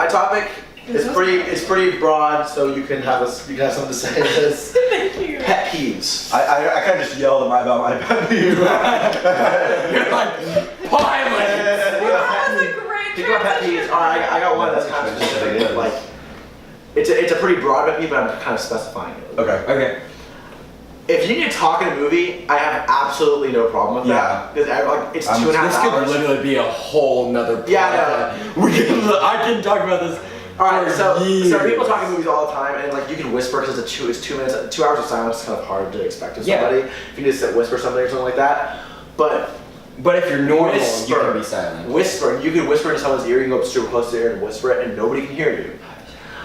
my topic is pretty broad, so you can have something to say to this. Thank you. Pet peeves. I kind of just yelled about my pet peeve. You're like, pilot! That was a great Think about pet peeves. Alright, I got one that's kind of specific. Like, it's a pretty broad pet peeve, but I'm kind of specifying it. Okay. If you need to talk in a movie, I have absolutely no problem with that. Because like, it's 2.5 hours. This could literally be a whole nother podcast. Yeah, I can talk about this. Alright, so people talk in movies all the time, and like you can whisper because it's 2 minutes. 2 hours of silence is kind of hard to expect of somebody. If you just sit whisper something or something like that. But if you're normal, you can be silent. Whisper. You can whisper into someone's ear. You can go up super close to their ear and whisper it, and nobody can hear you.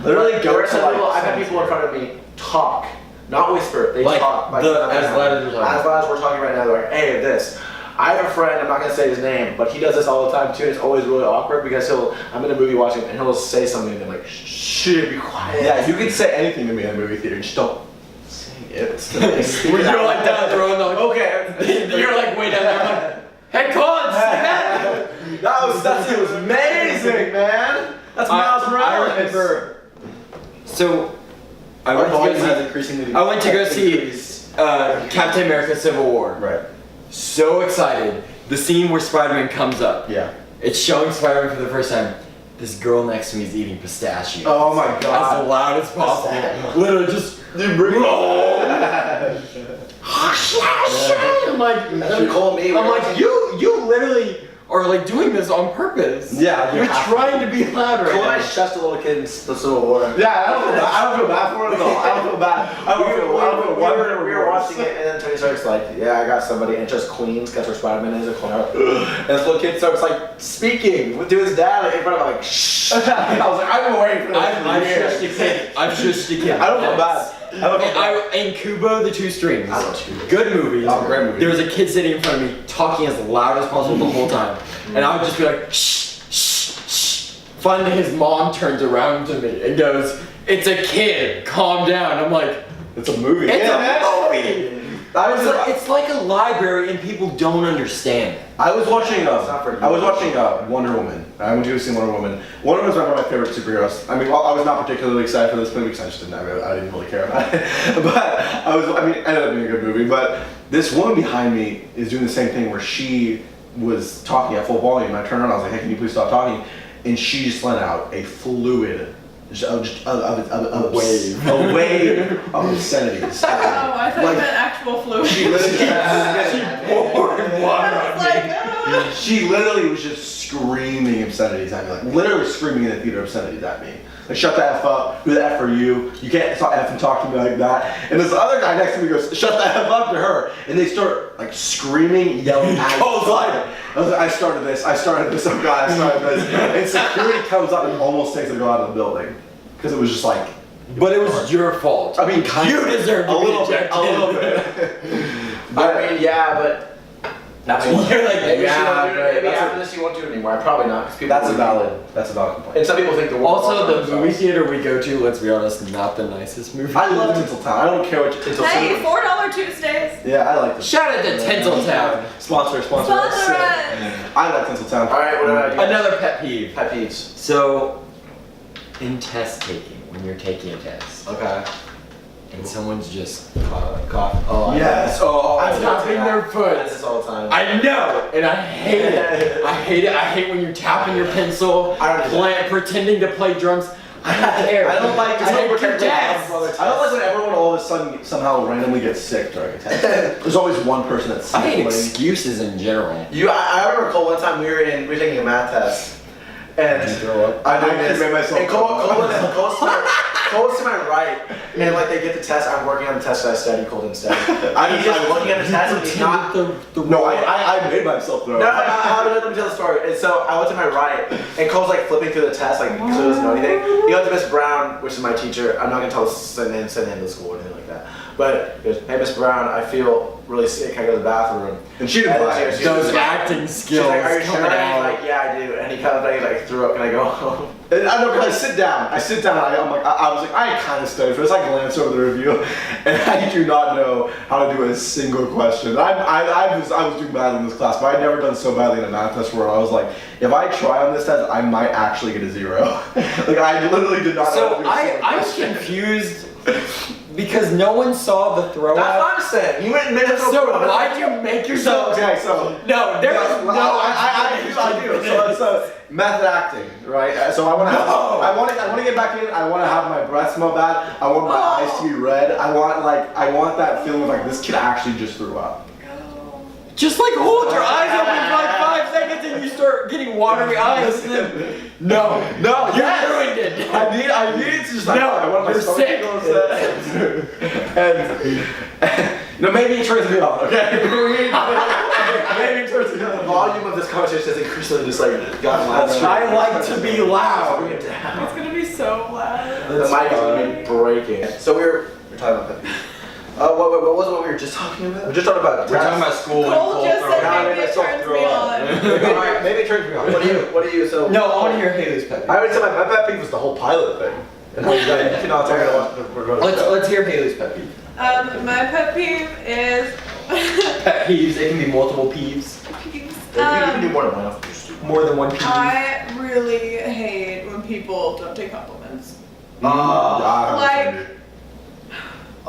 Literally go to I've had people in front of me talk, not whisper. They talk as loud as we're talking. As loud as we're talking right now. They're like, hey, this. I have a friend, I'm not gonna say his name, but he does this all the time too, and it's always really awkward because I'm in a movie watching and he'll say something and I'm like, shh, be quiet. Yeah, you can say anything to me in a movie theater, just don't say it. You're like down the road, like, okay. You're like way down there, like, hey, Cons! That was amazing, man. That's Miles Morales. I remember. So, I went to go see Captain America: Civil War. Right. So excited. The scene where Spider-Man comes up. Yeah. It's showing Spider-Man for the first time. This girl next to me is eating pistachios. Oh my god. As loud as possible. Literally just. I'm like, you literally are like doing this on purpose. Yeah, you're trying to be loud right Cole and I now. shushed a little kid in the Civil War. Yeah, I don't feel bad for it at all. I don't feel bad. We were watching it, and then Tony Stark's like, yeah, I got somebody, and it's just Queens, that's where Spider-Man is, and this little kid starts like speaking to his dad like, in front of him, like, shh. I was like, I've been waiting for this. I've shushed a kid. I don't feel bad. In Kubo, the Two Strings. Good movie. Great movie. There was a kid sitting in front of me talking as loud as possible the whole time. And I would just be like, shh, shh, shh. Finally, his mom turns around to me and goes, it's a kid, calm down. I'm like, it's a movie. It's a movie. It's like a library and people don't understand it. I was watching Wonder Woman. I went to go see Wonder Woman. Wonder Woman's one of my favorite superheroes. I mean, I was not particularly excited for this movie because I didn't really care about it. But it ended up being a good movie. But this woman behind me is doing the same thing where she was talking at full volume. I turned around, I was like, hey, can you please stop talking? And she just let out a fluid a wave of obscenities. Oh, I thought you meant actual fluid. She literally was just screaming obscenities at me, like literally screaming in the theater obscenities at me. Like, shut the F up, who the F are you? You can't stop F and talk to me like that. And this other guy next to me goes, shut the F up to her. And they start like screaming, yelling at me. I started this, oh god, I started this. And security comes up and almost takes the girl out of the building. Because it was just like, but it was your fault. I mean, you deserve to be ejected. A little bit. I mean, yeah, but you're like, maybe after this you won't do it anymore. Probably not. That's a valid complaint. And some people think the also the movie theater we go to, let's be honest, not the nicest movie. I love Tinseltown. I don't care what Tinseltown. Hey, $4 Tuesdays. Yeah, I like this. Shout out to Tinseltown. Sponsor. Sponsor us. I like Tinseltown. All right, what about you? Another pet peeve. Pet peeves. So, in test taking, when you're taking a test, Okay. and someone's just Cough. Oh, yes. I'm tapping their foot. This all the time. I know, and I hate it. I hate when you're tapping your pencil, pretending to play drums. I don't care. I don't like your test. I don't like when everyone all of a sudden somehow randomly gets sick during a test. There's always one person that's sick. I hate excuses in general. I remember Cole one time we were taking a math test. And did you throw up? I made myself. And Cole's to my right, and like they get the test. I'm working on the test that I studied. Cole didn't study. I'm just looking at the test, and he's not. No, I made myself throw. No, let me tell the story. And so I went to my right, and Cole's like flipping through the test, like because he doesn't know anything. He goes to Miss Brown, which is my teacher. I'm not gonna tell the name of the school or anything like that. But he goes, hey, Miss Brown, I feel really sick. Can I go to the bathroom? And she didn't buy it. Those acting She's skills like, are you sure? coming And he's out. like, yeah, I do. And he kind of like threw up. Can I go home? And I know, cause I sit down. I was like, I kind of studied for this. I glance over the review, and I do not know how to do a single question. I was doing badly in this class, but I'd never done so badly in a math test where I was like, if I try on this test, I might actually get a 0. Like I literally did not. know how to So do a single I'm question. confused because no one saw the throw That's up. what I'm saying. You went mid So why'd you make yourself? So No, there was no. I do. So method acting, right? So I want to. I want to get back in. I want to have my breath smell bad. I want my eyes to be red. I want that feeling of like this kid actually just threw up. Just like hold your eyes open for like 5 seconds and you start getting watery eyes. And then, no, you ruined it. I needed to just like, No, I want my you're stomach sick. to go and no, maybe it turns me on, okay? Maybe it turns me The on. volume of this conversation has increasingly just like gotten louder. I like to be loud. Bring it down. It's gonna be so loud. The mic is gonna be breaking. So we're talking about that. What was it what we were just talking about? We're just talking about. We're talking about school and Cole Cole just throwing said up. maybe it turns me on. Alright, maybe it turns me on. What do you? So No, I want to hear Haley's pet. I already said my pet peeve was the whole pilot thing. And how you cannot talk about what Let's hear Haley's pet peeve. My pet peeve is Pet peeves. It can be multiple peeves. You can do more than one. More than one peeve. I really hate when people don't take compliments. Like,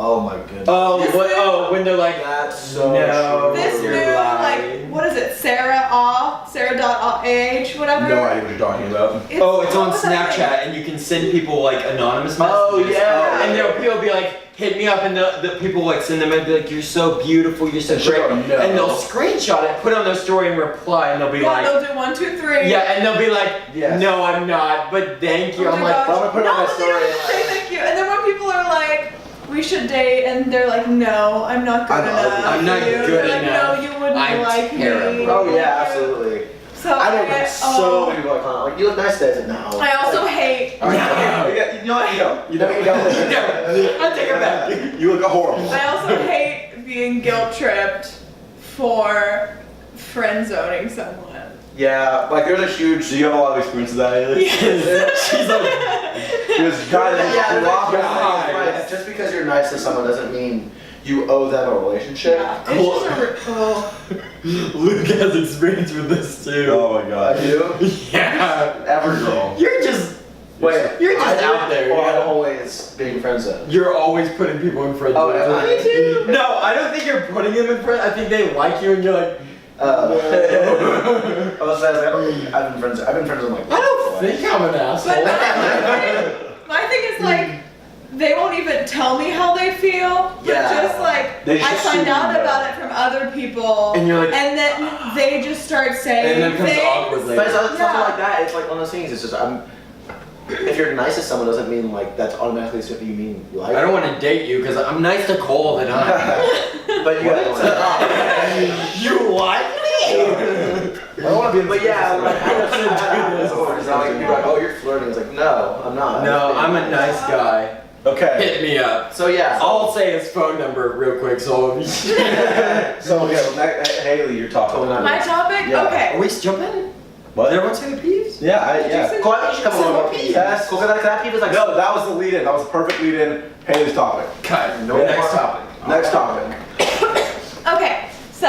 Oh my goodness. Oh, This what? new- Oh, when they're like, That's so no, true. This you're new, lying. like, what is it? Sarah.ah, whatever. no idea what you're talking about. Oh, it's on what was that thing? Snapchat, and you can send people like anonymous messages. Oh, yeah. And there people be like, hit me up, and the people like send them and be like, you're so beautiful, you're so And great, she'll go, "No." and they'll screenshot it, put it on their story, and reply, and they'll be Yeah, like, they'll do 1, 2, 3. yeah, and they'll be like, Yes. no, I'm not, but thank you. Oh I'm my like, gosh. I'm gonna put it no, on my but story. They don't say thank you. And then when people are like, we should date, and they're like, no, I'm not good I'm ugly. enough. I'm not for you. good They're enough. like, no, you wouldn't I'm like terrible. me. Oh yeah, absolutely. So I know there's so oh, many people like you look nice today. I said no. I also hate. All right, No. You know what? You don't. You know you don't. I take it back. You look horrible. I also hate being guilt tripped for friend zoning someone. Yeah, like there's a huge. Do you have a lot of experience with that, Haley? She's like, Because guys, Yeah, love right, guys. right. Just because you're nice to someone doesn't mean you owe them a relationship. Yeah, Cool. it's just a, Luke has experience with this too. Oh my I god. do. Yeah. Every girl. You're just Wait, just I do out there, Or yeah. I'm always being friend zoned. You're always putting people in front Oh, of am I too? No, I don't think you're putting them in front. I think they like you and you're like, I was saying, I've been friends. I've been friends with like. I don't think I'm an but asshole. my thing is like, they won't even tell me how they feel, but Yeah. just like They I just find assume out you know. about it from other people, And you're like- and then they just start saying And then it becomes things. awkward later. But it's something Yeah. like that. It's like one of those things. It's just if you're nice to someone, doesn't mean like that's automatically something you mean you like. I don't want to date you because I'm nice to Cole all the time. But you gotta. You like me? I don't want to be. But yeah, like I don't do this. Like, you're like, oh, you're flirting. It's like, no, I'm not. No, I'm a nice guy. Okay. Hit me up. So yeah. I'll say his phone number real quick. So So okay, well, Haley, you're talking. My topic? Yeah. Okay. are we jumping? What? Did everyone say the peeves? Yeah, say- Cool, I think you should come So along what with Yes. Cool, because that people is like. No, that was the lead in. That was the perfect lead in. Haley's topic. Cut. No Next more. topic. Next topic. Okay. So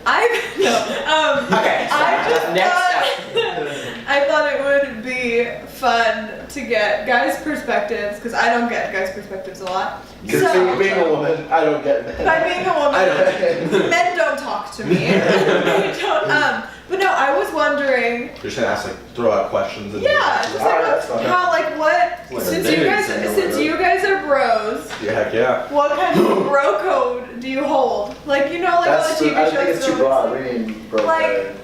Okay. I just Next thought I thought it would be fun to get guys' perspectives because I don't get guys' perspectives a lot. Because So being a woman, I don't get it. by being a woman, men don't talk to me. They don't. But no, I was wondering. You're just gonna ask like throw out questions and Yeah, just Alright, that's fine. how like what Like a since dating you guys scenario. are bros, yeah, heck yeah. what kind of bro code do you hold? Like you know, like all That's the TV I shows. think it's too they're broad. always- We mean broad. Like-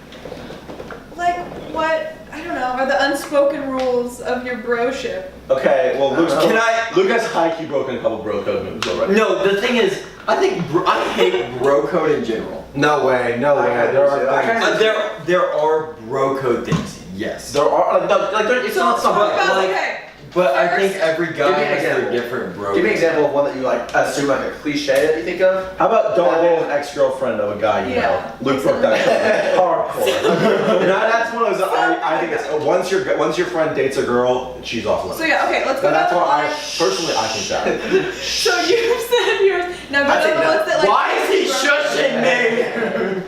Like what? I don't know. Are the unspoken rules of your broship? Okay, well Luke's Can Luke has high key broken a couple bro code moves already. No, the thing is, I think I hate bro code in general. No way, no I way. kinda There do too. I are kinda- things. There are bro code things. Yes. There are like, no, like there, it's So not let's something talk about like- okay. But I think First- every Give me an guy has their example. different bro. Give me an example of one that you like assume like a cliche that you think of. How about don't roll an ex-girlfriend of a guy you Yeah. know? Luke broke that hardcore. That's one of those. I think it's once your friend dates a girl, she's off limits. So yeah, okay, let's go That's down the what I line. personally I think that. So you said yours. Now go I'd say down the no. ones that like. Why is he shushing me?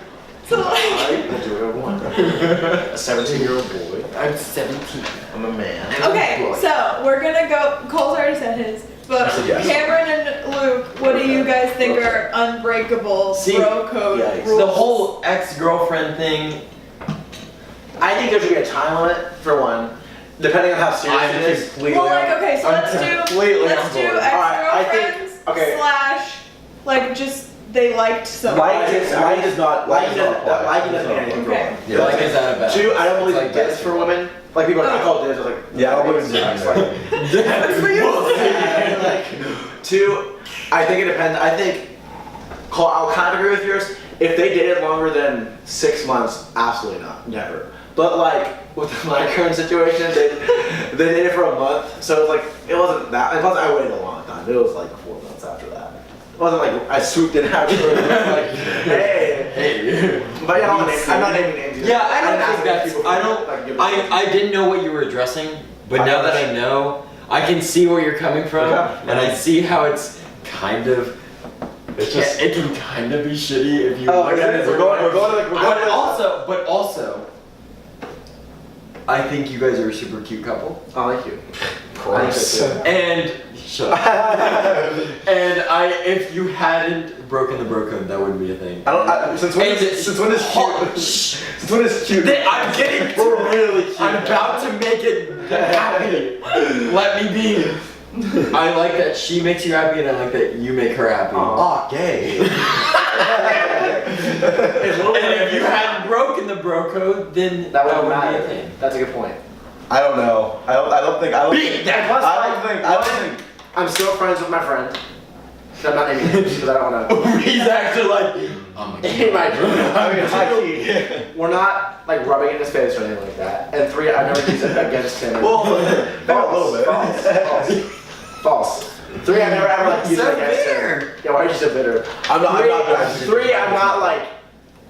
So like. I will do what I want. A 17-year-old boy. I'm 17. I'm a man. Okay, so we're gonna go. Cole's already said his, but I said yes. Cameron and Luke, what do you guys think are unbreakable See, bro code yikes. rules? The whole ex-girlfriend thing, I think there should be a time limit for one, depending on how serious I'm it is. completely Well, like okay, so I'm let's completely do on board. I think- ex-girlfriends okay. slash like just they liked someone. Like is not Liking doesn't mean anything for Okay. one. Yeah, like is that a bad? Two, I don't believe It's like dibs for women. Like people I call dibs, I was like, Yeah, I don't believe in dibs. dibs. That's for you. Like, two, I think it depends. I think, Cole, I'll kind of agree with yours. If they dated longer than 6 months, absolutely not, never. But like with my current situation, they dated for a month, so it was like it wasn't that. Plus, I waited a long time. It was like 4 months after that. It wasn't like I swooped in after. It was like, hey. But yeah, I'm not naming names. Either. Yeah, I don't didn't ask think that's. people I for, don't. like, give I didn't know what you were addressing, but now that I know, I can see where you're coming from, Yeah. and I see how it's kind of. It can kind of be shitty if you. Oh, look okay. at it. We're going But also, I think you guys are a super cute couple, I like you. Gross. and shut up. And if you hadn't broken the bro code, that wouldn't be a thing. Since when is cute? Since when is cute? I'm getting really cute. I'm about to make it happy. Let me be. I like that she makes you happy, and I like that you make her happy. Oh, gay. And if you hadn't broken the bro code, then That wouldn't be a matter. thing. That's a good point. I don't know. I don't Beat that. Plus, I don't think. I'm still friends with my friend. I'm not naming names because I don't want to. He's actually like, oh my He might. I mean, high key. We're not like rubbing it in his face or anything like that. And three, I've never used it against him. Well, a little bit. False. Three, I've never ever like used So it against bitter. him. Yeah, why are you so bitter? I'm not. Three, I'm not like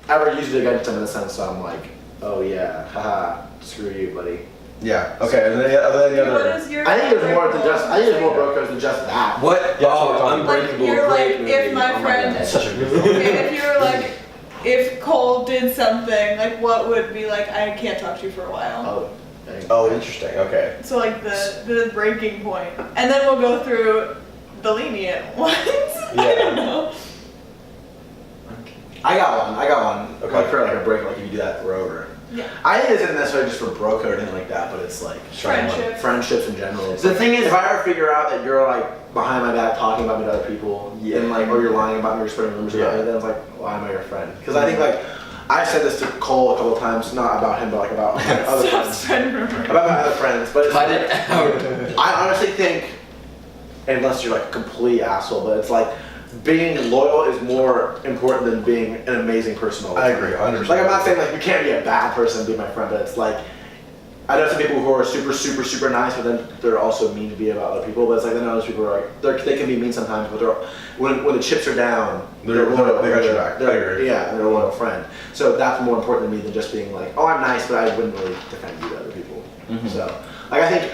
ever used it against him in the sense. So I'm like, oh yeah, haha, screw you, buddy. Yeah. Okay. And then the other. What is your I think there's more than just. I think there's more unbreakable? bro codes than just that. What? Yeah, that's what we're Oh, talking about. Unbreakable. Like, you're great like, movie. if my Oh friend- God. Such a good film. If you were like, if Cole did something, like what would be like, I can't talk to you for a while. Oh, dang. Oh, interesting. Okay. So like the breaking point. And then we'll go through the lenient ones. I Yeah. don't know. I got one. Okay. Like for like a break, like if you do that forever. Yeah. I think this isn't necessarily just for bro code or anything like that, but it's like Friendship. friendships in general. The thing is, If I ever figure out that you're like behind my back talking about me to other people, Yeah. and like, or you're lying about me or spreading rumors about me, then it's like, why am I your friend? Because I think like, I've said this to Cole a couple of times, not about him, but like about my other Stop friends. spreading rumors. About my other friends, but it's cut like, it out. I honestly think, unless you're like a complete asshole, but it's like, being loyal is more important than being an amazing person all the I time. agree, 100%. Like I'm not saying like you can't be a bad person and be my friend, but it's like I know some people who are super nice, but then they're also mean to be about other people. But it's like then other people are like they can be mean sometimes, but they're when the chips are down, They're loyal, they got your back. I agree. Yeah, they're a loyal friend. So that's more important to me than just being like, oh, I'm nice, but I wouldn't really defend you to other people. Mm-hmm. So like I think.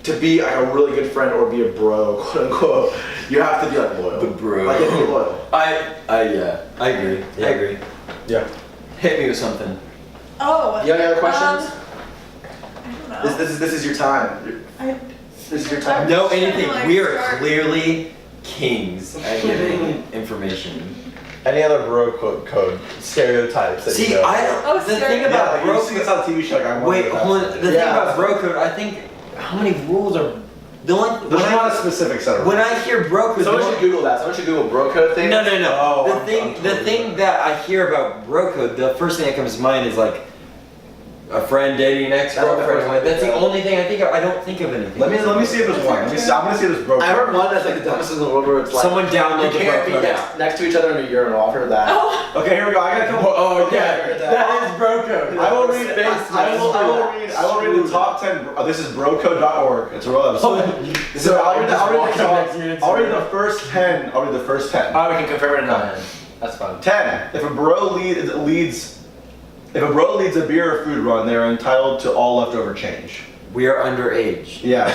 To be like a really good friend or be a bro, quote unquote, you have to be like loyal. The bro. Like you have to be loyal. I agree. Yeah. I agree. Yeah. Hit me with something. Oh. You have any other questions? I don't know. This is your time. This is your time. No, Just trying to, anything. like, We are start- clearly kings at giving information. Any other bro code stereotypes that See, you know? Oh, the thing stereotype. Yeah, about like bro you see this on TV show. Like I Wait, hold on. The thing Yeah. about bro code, I think, how many rules are the only There's when not a I, specific set of when rules. I hear bro code, Someone the should Google that. Someone should Google bro code thing. no. Oh, the I'm thing totally that I hear about bro code, the first thing that comes to mind is like A friend dating an ex-girlfriend. That's the only thing I think of. I don't think of anything. Let me see if there's one. I'm gonna see if there's bro. I heard one that's like the dumbest in the world where it's like Someone download you the can't be bro code next to each other in a urinal. I've heard that. Oh, Okay, here we go. I got a couple. Oh, okay. yeah. That is bro code. I will read. I will read the top 10. This is brocode.org. It's a real episode. So I'll read the first 10. I'll read the first 10. Oh, we can confirm it or not. That's fine. 10. If a bro leads a beer or food run, they are entitled to all leftover change. We are underage. Yeah.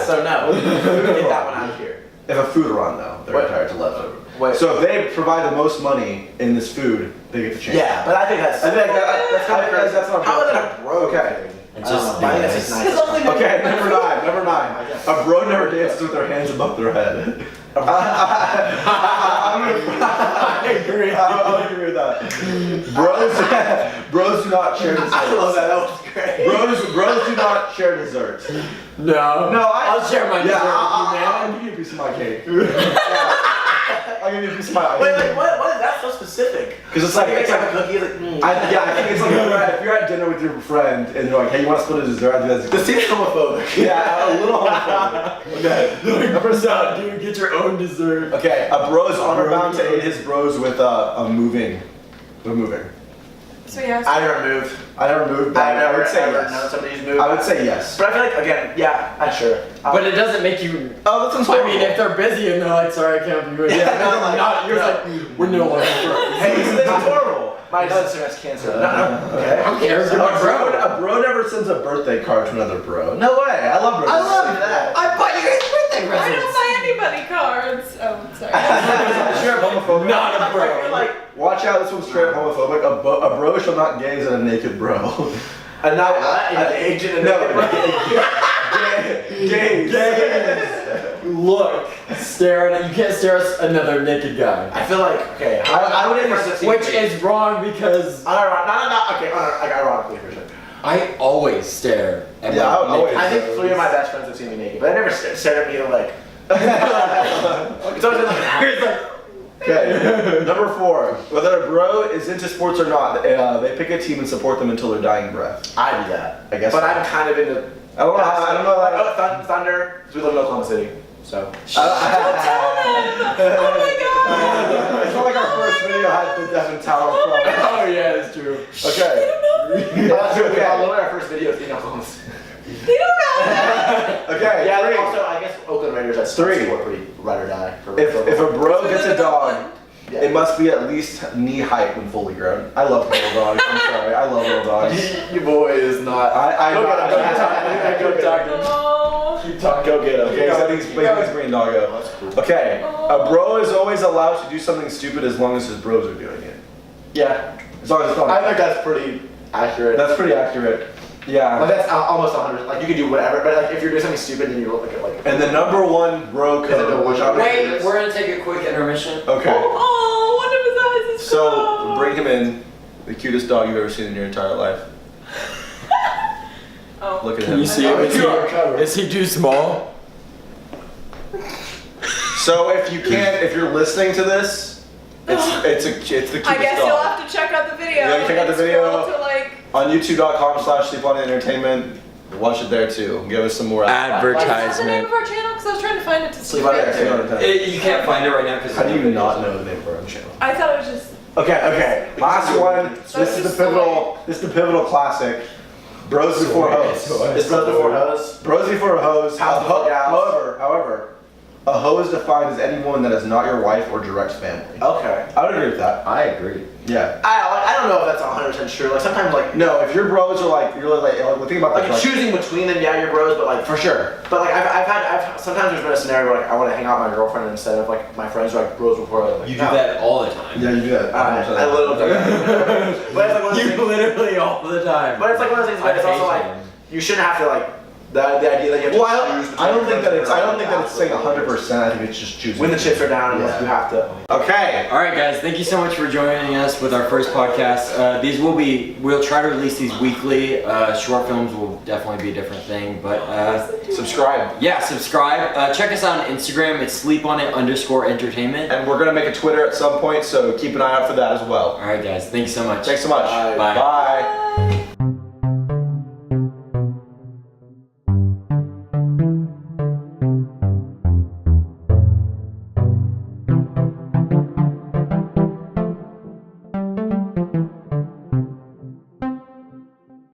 So no. Get that one out of here. If a food run though, they're entitled to leftover. Wait. So if they provide the most money in this food, they get the change. Yeah, but I think that's. I think that's kind of crazy. That's not. How is that a bro? Okay. It's just I think that's just nice. Okay, number 9. Number 9. A bro never dances with their hands above their head. I agree. I'll agree with that. Bros do not share desserts. I love that. That was great. Bros do not share desserts. No. I'll share my dessert I'll with you, man. give you a piece of my cake. I'll give you a piece of my. Wait, what is that so specific? Because it's like it's like a cookie. It's like. I think it's like if you're at dinner with your friend and you're like, hey, you want to split a dessert? I think that's This seems homophobic. yeah, a little homophobic. Okay. Number 7. Dude, get your own dessert. Okay, a bro is honor bound to aid his bros with moving. With moving. so yeah. I never moved. I never moved, but I've I never would say ever yes. known somebody who's moved. I would say yes. But I feel like again, yeah, I'm sure. But it doesn't make you. Oh, that sounds I mean, if they're busy and they're like, sorry, I can't be with you. Yeah, No, like, not, you're like, we're no longer friends. hey, this is horrible. My sister has cancer. No. Okay. I don't care. You're my bro. A bro never sends a birthday card to another bro. No way. I love birthday. I love that. I bought you guys birthday I don't presents. buy anybody cards. Oh, sorry. Straight up homophobic. Not a bro. You're like, Watch out, this one's straight up homophobic. A bro shall not gaze at a naked bro. and now an agent and Gaze. Look, stare at it. You can't stare at another naked guy. I feel like okay. I would never. Which is wrong because ironically for sure. I always stare at Yeah, my I would always- naked I think bros. 3 of my best friends have seen me naked, but they never stared at me like. It's always like. Okay, number 4. Whether a bro is into sports or not, they pick a team and support them until their dying breath. I do that. I guess But so. I'm kind of into. I don't know. Like, Thunder. We live in Oklahoma City, so. Don't tell them. Oh my god. It's not like our first video had the Devon Tower from. Oh yeah, it's true. Okay. Literally our first video is in Oklahoma City. They don't know that. Okay. Yeah, 3. also I guess Oakland Raiders at 3. Were pretty ride or die. If a bro So we gets live a in dog, Oakland. Yeah. it must be at least knee height when fully grown. I love little dogs. I'm sorry. I love little dogs. Your boy is not. I Go get him. Oh. Keep talking. Go get him. Okay, so I think he's bringing doggo. That's cool. Okay, a bro is always allowed to do something stupid as long as his bros are doing it. Yeah, As long as it's not. I think that's pretty accurate. That's pretty accurate. Like Yeah. that's almost 100. Like you can do whatever, but like if you're doing something stupid, then you look at like. And the number 1 bro Is it the code, which I'm Wait, we're gonna take a quick intermission. Okay. Oh, one of his eyes is So closed. bring him in. The cutest dog you've ever seen in your entire life. Oh. Look at Can him. you see him? Is he too small? So if you're listening to this, it's the cutest I guess dog. you'll have to check out the video. Yeah, you check out the and video. scroll to like. On youtube.com/sleeponentertainment. Watch it there too. Give us some more What's the name Advertisement. of our channel? Because I was trying to find it to Sleep on it. You can't find it right now because How do you not know the name of our own channel? I thought it was just. Okay. Last one. This is the pivotal classic. Bros before hoes. Is Bros Before Hoes? Bros before hoes. House before gals. However, a hoe is defined as any woman that is not your wife or direct family. Okay. I would agree with that. I agree. Yeah. I don't know if that's 100% true. Like sometimes like No, if your bros are like think about like like choosing between them, yeah, you're bros, but like for sure. But like I've sometimes there's been a scenario where like I want to hang out with my girlfriend instead of like my friends are like bros before. Like, You do that all the time. Yeah, you do that. I literally do that. But it's like one of those You things. literally all the time. But it's like one of those things. But it's also like you shouldn't have to like the idea that you have to choose. I don't think that it's saying absolutely. 100%. I think it's just choosing. When the chips are down, Yeah. you have to. Okay. All right, guys. Thank you so much for joining us with our first podcast. We'll try to release these weekly. Short films will definitely be a different thing, but Subscribe. yeah, subscribe. Check us out on Instagram. It's sleeponit_entertainment. And we're gonna make a Twitter at some point, so keep an eye out for that as well. All right, guys. Thanks so much. Thanks so much. Bye. Bye. Bye.